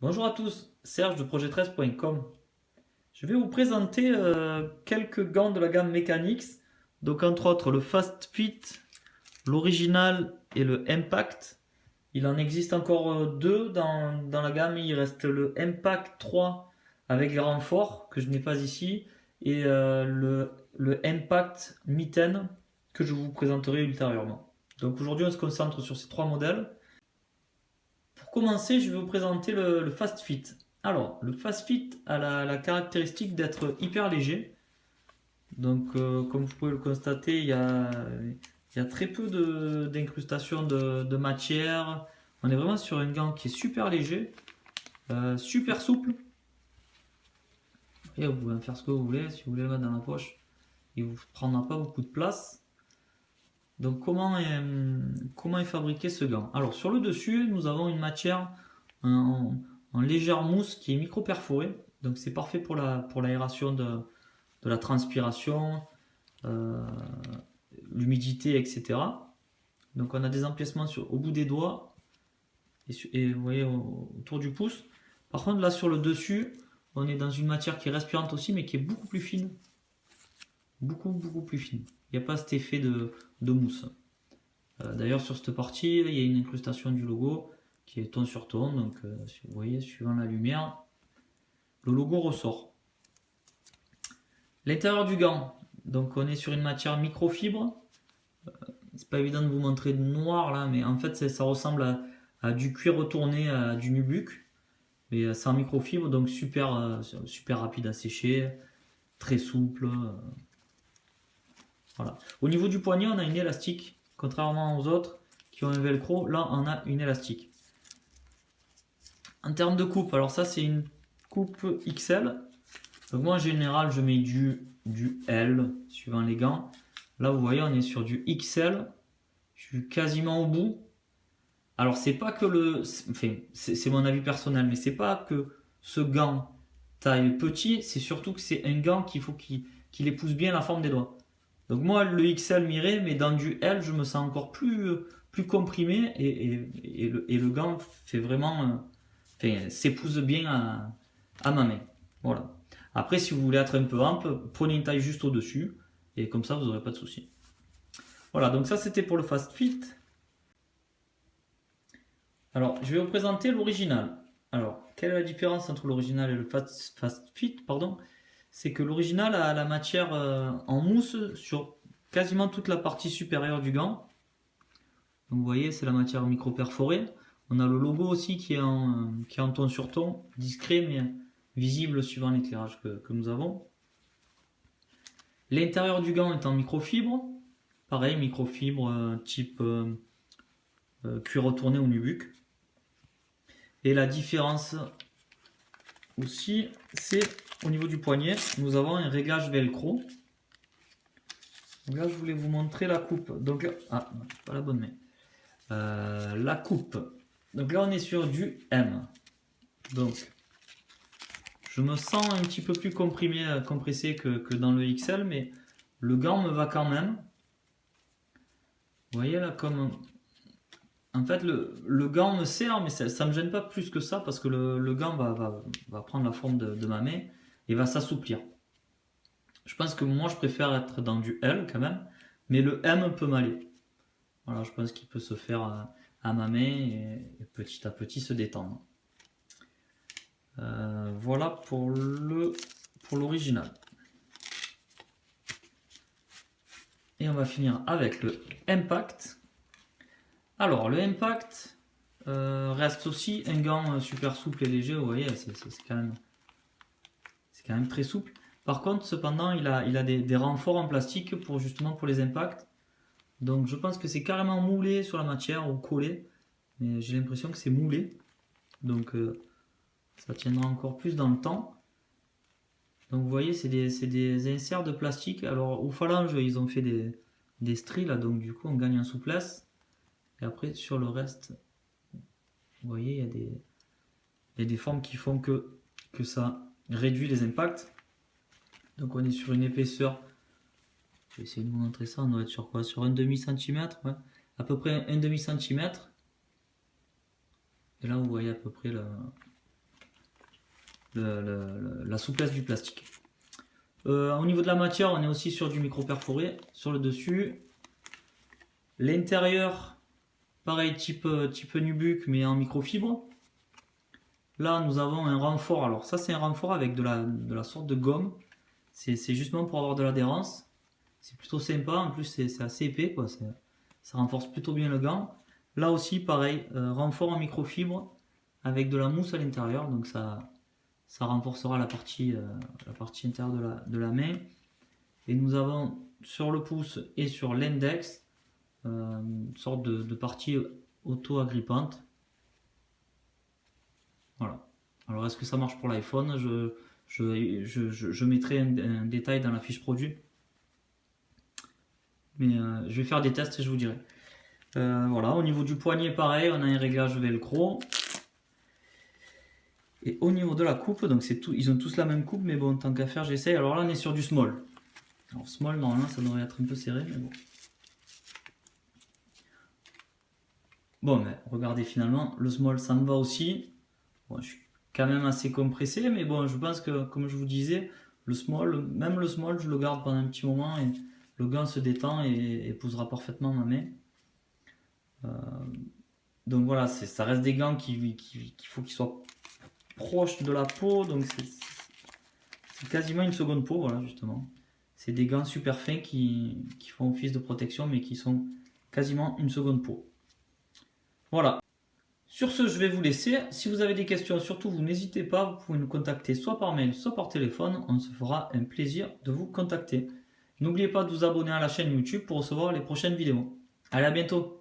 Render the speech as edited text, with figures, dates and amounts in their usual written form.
Bonjour à tous, Serge de projet13.com. Je vais vous présenter quelques gants de la gamme Mechanix. Donc entre autres le Fast Fit, l'Original et le Impact. Il en existe encore deux dans la gamme. Il reste le Impact 3 avec les renforts que je n'ai pas ici et le Impact Mitten que je vous présenterai ultérieurement. Donc aujourd'hui on se concentre sur ces trois modèles. Pour commencer, je vais vous présenter le Fast Fit. Alors, le Fast Fit a la caractéristique d'être hyper léger. Donc, comme vous pouvez le constater, il y a très peu d'incrustation de matière. On est vraiment sur un gant qui est super léger, super souple. Et vous pouvez en faire ce que vous voulez. Si vous voulez le mettre dans la poche, il ne vous prendra pas beaucoup de place. Donc, comment est fabriqué ce gant? Alors, sur le dessus, nous avons une matière en légère mousse qui est micro-perforée. Donc, c'est parfait pour l'aération de la transpiration, euh, l'humidité, etc. Donc, on a des empiècements au bout des doigts et vous voyez autour du pouce. Par contre, là, sur le dessus, on est dans une matière qui est respirante aussi, mais qui est beaucoup plus fine. Beaucoup plus fine. Il n'y a pas cet effet de mousse. D'ailleurs, sur cette partie, il y a une incrustation du logo qui est ton sur ton. Donc, si vous voyez, suivant la lumière, le logo ressort. L'intérieur du gant, donc on est sur une matière microfibre. C'est pas évident de vous montrer de noir là, mais en fait, ça ressemble à du cuir retourné, à du nubuck. Mais c'est en microfibre, donc super rapide à sécher, très souple. Voilà. Au niveau du poignet, on a une élastique, contrairement aux autres qui ont un velcro. Là, on a une élastique. En termes de coupe, alors ça, c'est une coupe XL. Donc moi, en général, je mets du L, suivant les gants. Là, vous voyez, on est sur du XL. Je suis quasiment au bout. Alors, c'est pas que enfin, c'est mon avis personnel, mais c'est pas que ce gant taille petit, c'est surtout que c'est un gant qu'il faut qu'il épouse bien la forme des doigts. Donc moi, le XL m'irait, mais dans du L, je me sens encore plus comprimé et le gant fait vraiment, enfin, s'épouse bien à ma main. Voilà. Après, si vous voulez être un peu ample, prenez une taille juste au-dessus et comme ça, vous n'aurez pas de souci. Voilà, donc ça c'était pour le Fast Fit. Alors, je vais vous présenter l'original. Alors, quelle est la différence entre l'original et le Fast Fit, pardon? C'est que l'original a la matière en mousse sur quasiment toute la partie supérieure du gant. Donc, vous voyez, c'est la matière micro-perforée. On a le logo aussi qui est en ton sur ton, discret mais visible suivant l'éclairage que nous avons. L'intérieur du gant est en microfibre. Pareil, microfibre type cuir retourné ou nubuck. Et la différence aussi, c'est au niveau du poignet, nous avons un réglage velcro. Donc là, je voulais vous montrer la coupe. Donc, pas la bonne main. La coupe. Donc là, on est sur du M. Donc, je me sens un petit peu plus compressé que dans le XL, mais le gant me va quand même. Vous voyez là, comme en fait, le gant me sert, mais ça ne me gêne pas plus que ça parce que le gant va prendre la forme de ma main et va s'assouplir. Je pense que moi, je préfère être dans du L quand même, mais le M peut m'aller. Voilà, je pense qu'il peut se faire à ma main et petit à petit se détendre. Voilà pour l'original. Et on va finir avec le Impact. Alors, le Impact reste aussi un gant super souple et léger. Vous voyez, c'est quand même très souple. Par contre, cependant, il a des renforts en plastique justement pour les impacts. Donc, je pense que c'est carrément moulé sur la matière ou collé. Mais j'ai l'impression que c'est moulé. Donc, ça tiendra encore plus dans le temps. Donc, vous voyez, c'est des inserts de plastique. Alors, aux phalanges, ils ont fait des stries là. Donc, du coup, on gagne en souplesse. Et après, sur le reste, vous voyez, il y a des formes qui font que ça réduit les impacts. Donc on est sur une épaisseur, je vais essayer de vous montrer ça, on doit être sur quoi? Sur un demi-centimètre, ouais. À peu près un demi-centimètre. Et là vous voyez à peu près la souplesse du plastique. Au niveau de la matière, on est aussi sur du micro perforé sur le dessus. L'intérieur, pareil, type nubuck, mais en microfibre. Là, nous avons un renfort. Alors ça, c'est un renfort avec de la sorte de gomme. C'est justement pour avoir de l'adhérence. C'est plutôt sympa. En plus, c'est assez épais, quoi. Ça renforce plutôt bien le gant. Là aussi, pareil, renfort en microfibre avec de la mousse à l'intérieur. Donc ça renforcera la partie intérieure de la main. Et nous avons sur le pouce et sur l'index une sorte de partie auto-agrippante. Voilà. Alors est-ce que ça marche pour l'iPhone? Je mettrai un détail dans la fiche produit. Mais je vais faire des tests et je vous dirai. Voilà, au niveau du poignet, pareil, on a un réglage velcro. Et au niveau de la coupe, donc c'est tout, ils ont tous la même coupe, mais bon, tant qu'à faire, j'essaye. Alors là, on est sur du small. Alors small, normalement, ça devrait être un peu serré, mais bon. Bon, mais regardez, finalement, le small, ça me va aussi. Bon, je suis quand même assez compressé, mais bon, je pense que, comme je vous disais, même le small, je le garde pendant un petit moment et le gant se détend et épousera parfaitement ma main. Donc voilà, ça reste des gants qu'il faut qu'ils soient proches de la peau, donc c'est quasiment une seconde peau, voilà, justement. C'est des gants super fins qui font office de protection, mais qui sont quasiment une seconde peau. Voilà. Sur ce, je vais vous laisser. Si vous avez des questions, surtout, vous n'hésitez pas, vous pouvez nous contacter soit par mail, soit par téléphone. On se fera un plaisir de vous contacter. N'oubliez pas de vous abonner à la chaîne YouTube pour recevoir les prochaines vidéos. Allez, à bientôt!